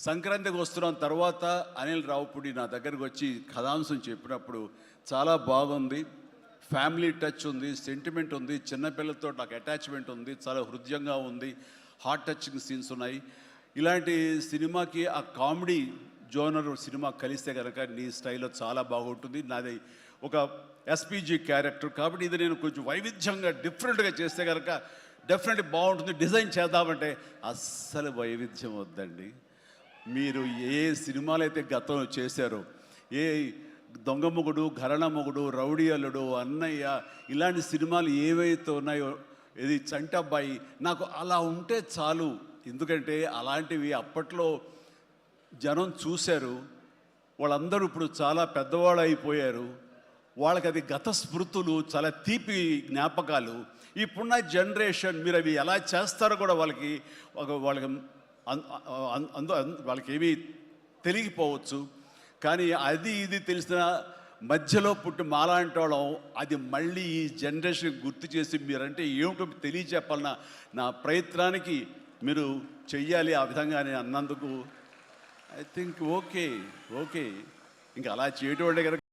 సంక్రాంతికి వస్తున్నాం తర్వాత అనిల్ రావుపూడి నా దగ్గరకు వచ్చి కథాంశం చెప్పినప్పుడు చాలా బాగుంది, ఫ్యామిలీ టచ్ ఉంది, సెంటిమెంట్ ఉంది, చిన్నపిల్లలతో నాకు అటాచ్మెంట్ ఉంది, చాలా హృదయంగా ఉంది, హార్ట్ టచింగ్ సీన్స్ ఉన్నాయి. ఇలాంటి సినిమాకి ఆ కామెడీ జోనర్ సినిమా కలిస్తే కనుక నీ స్టైల్లో చాలా బాగుంటుంది. నాది ఒక ఎస్పీజీ క్యారెక్టర్ కాబట్టి ఇది నేను కొంచెం వైవిధ్యంగా డిఫరెంట్గా చేస్తే కనుక డెఫినెట్లీ బాగుంటుంది. డిజైన్ చేద్దామంటే అస్సలు వైవిధ్యం వద్దండి. మీరు ఏ సినిమాలు అయితే గతంలో చేశారో, ఏ దొంగ మొగుడు, ఘరణ మొగుడు, రౌడీ అల్లుడు, అన్నయ్య, ఇలాంటి సినిమాలు ఏవైతే ఉన్నాయో, ఇది చంటబ్బాయి, నాకు అలా ఉంటే చాలు. ఎందుకంటే అలాంటివి అప్పట్లో జనం చూశారు, వాళ్ళందరూ ఇప్పుడు చాలా పెద్దవాళ్ళు అయిపోయారు, వాళ్ళకి అది గత స్మృతులు, చాలా తీపి జ్ఞాపకాలు. ఇప్పుడున్న జనరేషన్ మీరు అవి ఎలా చేస్తారో కూడా వాళ్ళకి వాళ్ళకి ఏమీ తెలియకపోవచ్చు. కానీ అది ఇది తెలిసిన మధ్యలో పుట్టి మాలాంటి వాళ్ళం అది మళ్ళీ ఈ జనరేషన్ గుర్తు చేసి మీరంటే ఏమిటో తెలియచెప్పాలన్న నా ప్రయత్నానికి మీరు చెయ్యాలి. ఆ విధంగా నేను అన్నందుకు ఐ థింక్ ఓకే ఇంకా అలా చేయటం కనుక